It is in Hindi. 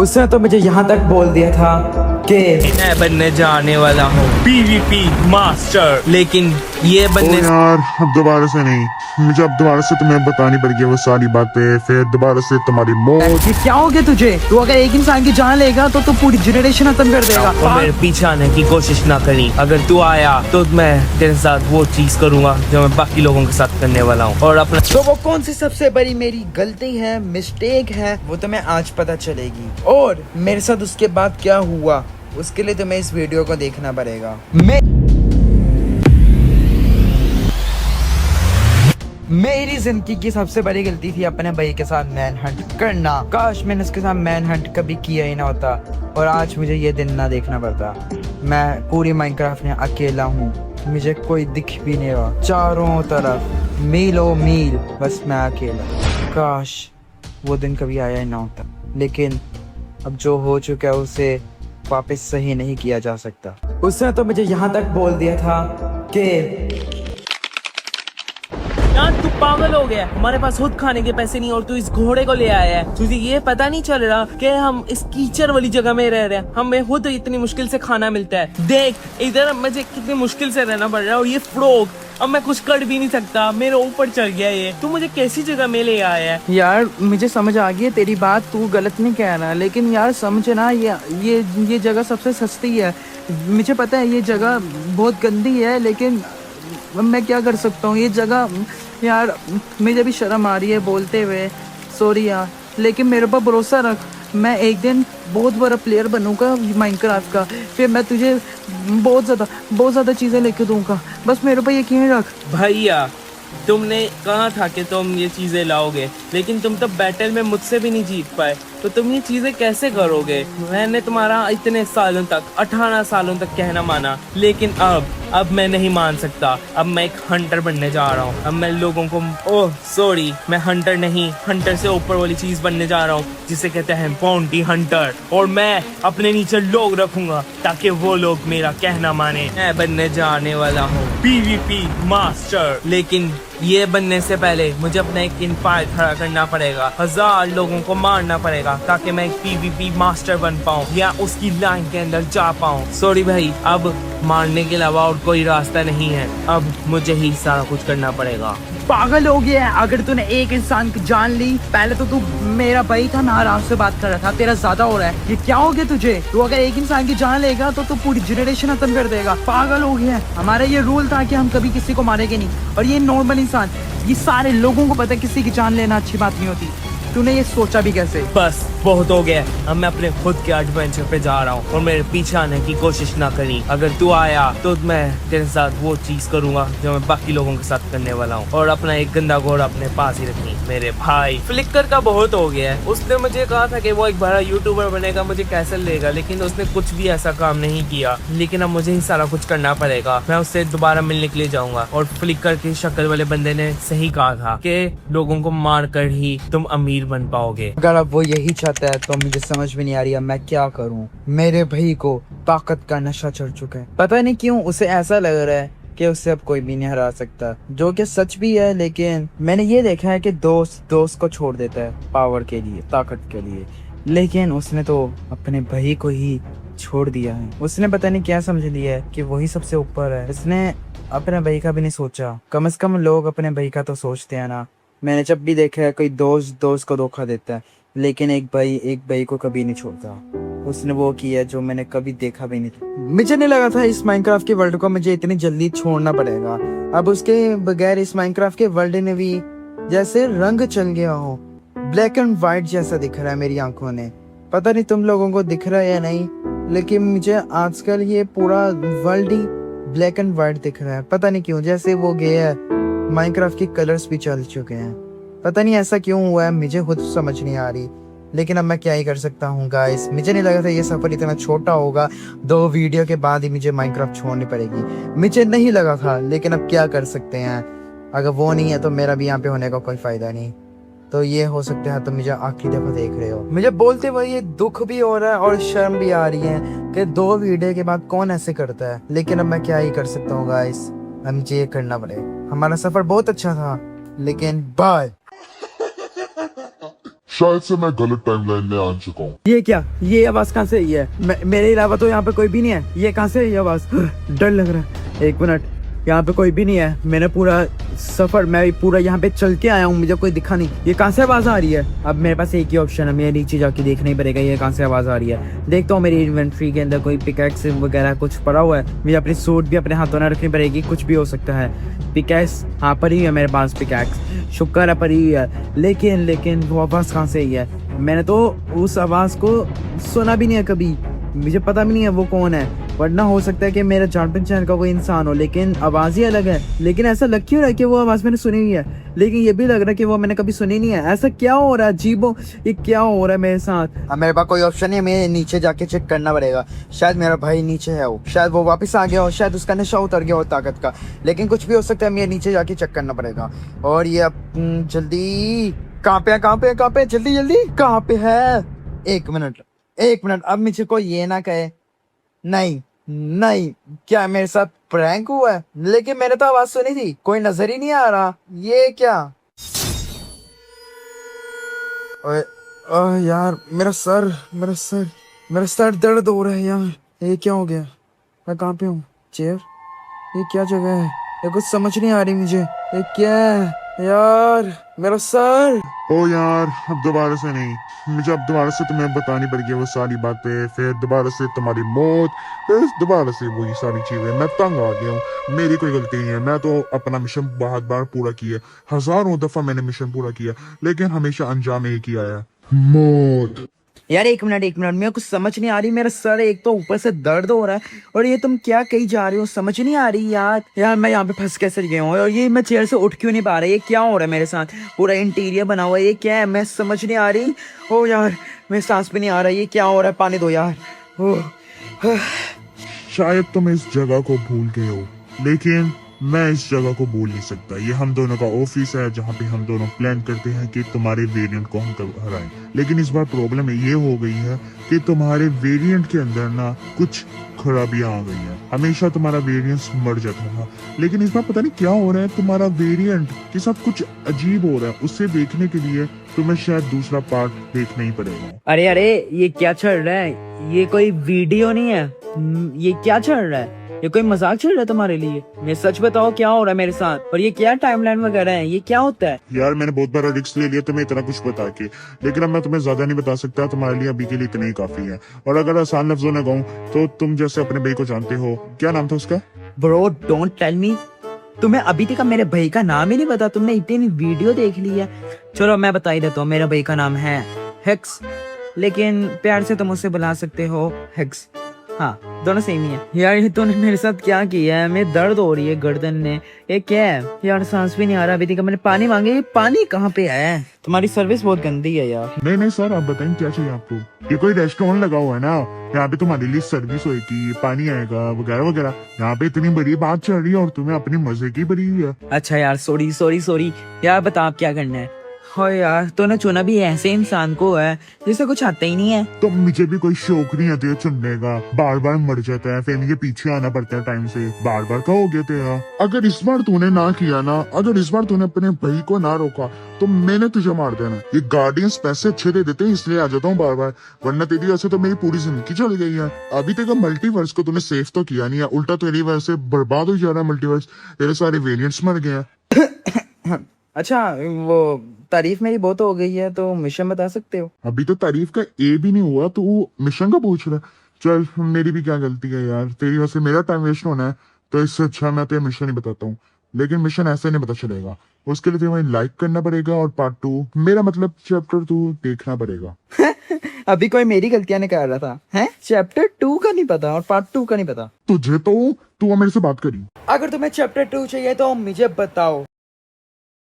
उसने तो मुझे यहाँ तक बोल दिया था कि मैं बनने जाने वाला हूँ पीवीपी मास्टर, लेकिन ये ओ बनने यार, अब दोबारा से नहीं। मुझे अब दोबारा से तुम्हें बतानी पड़ेगी वो सारी बातें, फिर दोबारा से तुम्हारी मौत। ये क्या हो गया तुझे? तू अगर एक इंसान की जान लेगा तो तू पूरी जनरेशन खत्म कर देगा। और मेरे पीछे आने की कोशिश ना करी। अगर तू आया तो मैं तेरे साथ वो चीज करूंगा जो मैं बाकी लोगों के साथ करने वाला हूँ। और अपना तो वो कौन सी सबसे बड़ी मेरी गलती है, मिस्टेक है, वो तो मैं आज पता चलेगी। और मेरे साथ उसके बाद क्या हुआ उसके लिए तुम्हें इस वीडियो को देखना पड़ेगा। मेरी जिंदगी की सबसे बड़ी गलती थी अपने भाई के साथ मैन हंट करना। काश मैंने उसके साथ मैन हंट कभी किया ही ना होता और आज मुझे ये दिन ना देखना पड़ता। मैं पूरी माइनक्राफ्ट में अकेला हूँ, मुझे कोई दिख भी नहीं रहा, चारों तरफ मीलों मील बस मैं अकेला। काश वो दिन कभी आया ही ना होता, लेकिन अब जो हो चुका है उसे वापस सही नहीं किया जा सकता। उसने तो मुझे यहाँ तक बोल दिया था कि यार तू पागल हो गया। हमारे पास खुद खाने के पैसे नहीं और तू इस घोड़े को ले आया है। तुझे ये पता नहीं चल रहा कि हम इस कीचड़ वाली जगह में रह रहे हैं। हमें खुद इतनी मुश्किल से खाना मिलता है। देख इधर मुझे कितनी मुश्किल से रहना पड़ रहा है और ये फ्रॉग अब मैं कुछ कर भी नहीं सकता, मेरे ऊपर चढ़ गया ये। तू मुझे कैसी जगह में ले आया है? यार मुझे समझ आ गई है तेरी बात, तू गलत नहीं कह रहा, लेकिन यार समझ ना ये जगह सबसे सस्ती है। मुझे पता है ये जगह बहुत गंदी है, लेकिन मैं क्या कर सकता हूँ। ये जगह यार मुझे भी शर्म आ रही है बोलते हुए, सॉरी यार, लेकिन मेरे पर भरोसा रख। मैं एक दिन बहुत बड़ा प्लेयर बनूंगा माइनक्राफ्ट का, फिर मैं तुझे बहुत ज़्यादा चीज़ें लेके दूंगा, बस मेरे पर यकीन रख। भैया तुमने कहा था कि तुम ये चीजें लाओगे, लेकिन तुम तो बैटल में मुझसे भी नहीं जीत पाए, तो तुम ये चीजें कैसे करोगे? मैंने तुम्हारा इतने सालों तक 18 सालों तक कहना माना, लेकिन अब मैं नहीं मान सकता। अब मैं एक हंटर बनने जा रहा हूँ। अब मैं लोगों को ओह सॉरी, मैं हंटर नहीं, हंटर से ऊपर वाली चीज बनने जा रहा हूँ जिसे कहते हैं बाउंटी हंटर। और मैं अपने नीचे लोग रखूंगा ताकि वो लोग मेरा कहना माने। मैं बनने जाने वाला हूँ पीवीपी मास्टर, लेकिन ये बनने से पहले मुझे अपना एक इनफायर खड़ा करना पड़ेगा। 1000 लोगों को मारना पड़ेगा ताकि मैं एक पीवीपी मास्टर बन पाऊँ या उसकी लाइन के अंदर जा पाऊँ। सॉरी भाई, अब मारने के अलावा और कोई रास्ता नहीं है। अब मुझे ही सारा कुछ करना पड़ेगा। पागल हो गया है? अगर तूने एक इंसान की जान ली, पहले तो तू मेरा भाई था, मैं आराम से बात कर रहा था, तेरा ज्यादा हो रहा है। ये क्या हो गया तुझे? तू अगर एक इंसान की जान लेगा तो तू पूरी जनरेशन खत्म कर देगा। पागल हो गया है? हमारा ये रूल था कि हम कभी किसी को मारेंगे नहीं, और ये नॉर्मल इंसान, ये सारे लोगों को पता है किसी की जान लेना अच्छी बात नहीं होती। तूने ये सोचा भी कैसे? बस बहुत हो गया। अब मैं अपने खुद के एडवेंचर पे जा रहा हूँ और मेरे पीछे आने की कोशिश ना करी। अगर तू आया तो मैं तेरे साथ वो चीज करूंगा जो मैं बाकी लोगों के साथ करने वाला हूँ। और अपना एक गंदा घोड़ा अपने पास ही रखनी। मेरे भाई फ्लिकर का बहुत हो गया है। उसने मुझे कहा था कि वो एक बड़ा यूट्यूबर बनेगा, मुझे कैसे लेगा, लेकिन उसने कुछ भी ऐसा काम नहीं किया। लेकिन अब मुझे ही सारा कुछ करना पड़ेगा। मैं उससे दोबारा मिलने के लिए जाऊंगा। और फ्लिकर की शक्ल वाले बंदे ने सही कहा था कि लोगों को मार कर ही तुम अमीर बन पाओगे। अगर अब वो यही चाहता है तो मुझे समझ में नहीं आ रही है मैं क्या करूं। मेरे भाई को ताकत का नशा चढ़ चुका है, पता नहीं क्यों उसे ऐसा लग रहा है कि उससे अब कोई भी नहीं हरा सकता, जो कि सच भी है। लेकिन मैंने ये देखा है कि दोस्त को छोड़ देता है पावर के लिए, ताकत के लिए, लेकिन उसने तो अपने भाई को ही छोड़ दिया है। उसने पता नहीं क्या समझ लिया है कि वही सबसे ऊपर है। उसने अपने भाई का भी नहीं सोचा। कम से कम लोग अपने भाई का तो सोचते हैं ना। मैंने जब भी देखा है कोई दोस्त को धोखा देता है, लेकिन एक भाई को कभी नहीं छोड़ता। उसने वो किया जो मैंने कभी देखा भी नहीं था। मुझे नहीं लगा था इस माइनक्राफ्ट के वर्ल्ड को मुझे इतनी जल्दी छोड़ना पड़ेगा। अब उसके बगैर इस माइनक्राफ्ट के वर्ल्ड ने भी जैसे रंग चल गया हो, ब्लैक एंड व्हाइट जैसा दिख रहा है मेरी आंखों ने। पता नहीं तुम लोगों को दिख रहा है या नहीं, लेकिन मुझे आजकल ये पूरा world he black and white दिख रहा है। पता नहीं क्यों, जैसे वो गया है माइनक्राफ्ट के कलर्स भी चल चुके हैं। पता नहीं ऐसा क्यों हुआ है, मुझे खुद समझ नहीं आ रही, लेकिन अब मैं क्या ही कर सकता हूँ गाइस। मुझे नहीं लगा था ये सफर इतना छोटा होगा। 2 वीडियो के बाद ही मुझे माइनक्राफ्ट छोड़नी पड़ेगी, मुझे नहीं लगा था, लेकिन अब क्या कर सकते हैं। अगर वो नहीं है तो मेरा भी यहाँ पे होने का कोई फायदा नहीं। तो ये हो सकता है तो मुझे आखिरी दफा देख रहे हो। मुझे बोलते हुए ये दुख भी हो रहा है और शर्म भी आ रही है कि 2 वीडियो के बाद कौन ऐसे करता है, लेकिन अब मैं क्या ही कर सकता हूँ गाइस। अब मुझे ये करना पड़ेगा। हमारा सफर बहुत अच्छा था, लेकिन बाय। शायद से मैं गलत टाइमलाइन में आ चुका हूँ। ये क्या, ये आवाज कहाँ से आई है? मेरे अलावा तो यहाँ पे कोई भी नहीं है। ये कहाँ से आई आवाज? डर लग रहा है। एक मिनट, यहाँ पे कोई भी नहीं है। मैंने पूरा सफर, मैं पूरा यहाँ पे चल के आया हूँ, मुझे कोई दिखा नहीं। ये कहाँ से आवाज आ रही है? अब मेरे पास एक ही ऑप्शन है, मेरे नीचे जाके देखना ही पड़ेगा ये कहाँ से आवाज आ रही है। देखता हूँ मेरी इन्वेंट्री के अंदर कोई पिकैक्स वगैरह कुछ पड़ा हुआ है। मुझे अपनी सूट भी अपने हाथों में रखनी पड़ेगी, कुछ भी हो सकता है। पिकैक्स हाँ पड़ी है मेरे पास, पिकैक्स शुक्र है पड़ी है। लेकिन वो आवाज कहाँ से आई है? मैंने तो उस आवाज को सुना भी नहीं है कभी, मुझे पता भी नहीं है वो कौन है। वरना हो सकता है कि मेरा जान पहचान का कोई इंसान हो, लेकिन आवाज ही अलग है। लेकिन ऐसा लग क्यों रहा है कि वो आवाज मैंने सुनी हुई है, लेकिन ये भी लग रहा है कि वो मैंने कभी सुनी नहीं है। ऐसा क्या हो रहा है? अजीबो, ये क्या हो रहा है मेरे साथ? अब मेरे पास कोई ऑप्शन नहीं है, मुझे नीचे जाके चेक करना पड़ेगा। शायद मेरा भाई नीचे है, वो शायद वो वापस आ गया हो, शायद उसका नशा उतर गया हो ताकत का। लेकिन कुछ भी हो सकता है, मुझे नीचे जाके चेक करना पड़ेगा। और ये अब जल्दी कहाँ पे है, जल्दी कहाँ पे है? एक मिनट, अब मुझे कोई ये ना कहे नहीं क्या मेरे साथ प्रैंक हुआ है? लेकिन मैंने तो आवाज सुनी थी, कोई नजर ही नहीं आ रहा। ये क्या? ओए यार, मेरा सर दर्द हो रहा है यार। ये क्या हो गया? मैं कहाँ पे हूँ? चेयर? ये क्या जगह है? ये कुछ समझ नहीं आ रही मुझे। ये क्या है यार? मेरा सर। ओ यार, अब दोबारा से नहीं, मुझे अब दोबारा से तुम्हें बतानी पड़ेगी वो सारी बातें, फिर दोबारा से तुम्हारी मौत, फिर दोबारा से वही सारी चीजें। मैं तंग आ गया हूँ, मेरी कोई गलती नहीं है। मैं तो अपना मिशन बहुत बार पूरा किया, हजारों दफा मैंने मिशन पूरा किया, लेकिन हमेशा अंजाम एक ही आया, मौत। यार एक मिनट, मेरे कुछ समझ नहीं आ रही। मेरा सर एक तो ऊपर से दर्द हो रहा है, और ये तुम क्या कही जा रही हो समझ नहीं आ रही यार मैं यहाँ पे फंस कैसे गया हूँ? और ये मैं चेयर से उठ क्यों नहीं पा रहा? ये क्या हो रहा है मेरे साथ? पूरा इंटीरियर बना हुआ है, ये क्या है? मैं समझ नहीं आ रही। ओ यार, मेरे सांस भी नहीं आ रहा। ये क्या हो रहा है? पानी दो यार। शायद तुम इस जगह को भूल गए हो, लेकिन मैं इस जगह को भूल नहीं सकता। ये हम दोनों का ऑफिस है, जहाँ पे हम दोनों प्लान करते हैं कि तुम्हारे वेरिएंट को हम कब हराएं। लेकिन इस बार प्रॉब्लम ये हो गई है कि तुम्हारे वेरिएंट के अंदर ना कुछ खराबियां आ गई हैं। हमेशा तुम्हारा वेरिएंट मर जाता था, लेकिन इस बार पता नहीं क्या हो रहा है, तुम्हारा वेरिएंट के साथ कुछ अजीब हो रहा है। उससे देखने के लिए तुम्हें शायद दूसरा पार्ट देखना ही पड़ेगा। अरे ये क्या चल रहा है? ये कोई वीडियो नहीं है, ये क्या चल रहा है? ये कोई मजाक चल रहा है तुम्हारे लिए? मैं सच बताओ क्या हो रहा है मेरे साथ? और ये क्या टाइमलाइन वगैरह है? ये क्या होता है? यार मैंने बहुत बड़ा रिस्क ले लिया तुम्हें इतना कुछ बता के, लेकिन अब मैं तुम्हें ज्यादा नहीं बता सकता। तुम्हारे लिए अभी के लिए इतना ही काफी है। और अगर आसान लफ्जों में कहूँ तो तुम जैसे अपने भाई को जानते हो, क्या नाम था उसका? ब्रो डोंट टेल मी, तुम्हें अभी तक मेरे भाई का नाम ही नहीं पता? तुमने इतनी वीडियो देख ली है। चलो मैं बता ही देता हूँ, मेरे भाई का नाम है हेक्स, लेकिन प्यार से तुम उससे बुला सकते हो हेक्स। हाँ, दोनों सेम ही है। यार ये तूने मेरे साथ क्या किया है? मेरे दर्द हो रही है गर्दन में। ये क्या है यार? सांस भी नहीं आ रहा। अभी तक मैंने पानी मांगे, ये पानी कहाँ पे है? तुम्हारी सर्विस बहुत गंदी है यार। नहीं सर, आप बताएं क्या चाहिए आपको? ये कोई रेस्टोरेंट लगा हुआ है ना, यहाँ पे तुम्हारे लिए सर्विस होगी, पानी आएगा वगैरह वगैरह। यहाँ पे इतनी बड़ी बात चल रही है और तुम्हें अपने मजे की बड़ी है। अच्छा यार, सॉरी यार, बता आप क्या करना है? हो यार, तूने चुना भी ऐसे इंसान को है जिसे कुछ आता ही नहीं है। तो मुझे भी कोई शौक नहीं आती है चुनने का, बार बार मर जाता है, फिर मुझे पीछे आना पड़ता है टाइम से। बार बार का हो गया तेरा। अगर इस बार तूने ना किया ना, अगर इस बार तूने अपने भाई को ना रोका, तो मैंने तुझे मार देना। ये गार्डियंस पैसे अच्छे दे देते हैं, इसलिए आ जाता हूँ बार बार, वरना तेरी वजह से तो मेरी पूरी जिंदगी चली गई है। अभी तक मल्टीवर्स को तूने सेफ तो किया नहीं है, उल्टा तेरी वजह से बर्बाद हो जा रहा है मल्टीवर्स। तेरे सारे वेरिएंट्स मर गए हैं। अच्छा, वो तारीफ मेरी बहुत हो गई है, तो मिशन बता सकते हो? अभी तो तारीफ का ए भी नहीं हुआ, तो वो मिशन का पूछ रहा है। चल, मेरी भी क्या गलती है यार, तेरी वजह से मेरा टाइम वेस्ट होना है, तो इससे अच्छा मैं तेरे मिशन ही बताता हूँ। लेकिन मिशन ऐसे नहीं पता चलेगा, उसके लिए तुम्हें लाइक करना पड़ेगा और पार्ट 2, मेरा मतलब चैप्टर 2 देखना पड़ेगा। अभी कोई मेरी गलतियां निकाल रहा था हैं? चैप्टर 2 का नहीं पता और पार्ट 2 का नहीं पता तुझे तो, तू मेरे से बात करी। अगर तुम्हें चैप्टर 2 चाहिए तो मुझे बताओ।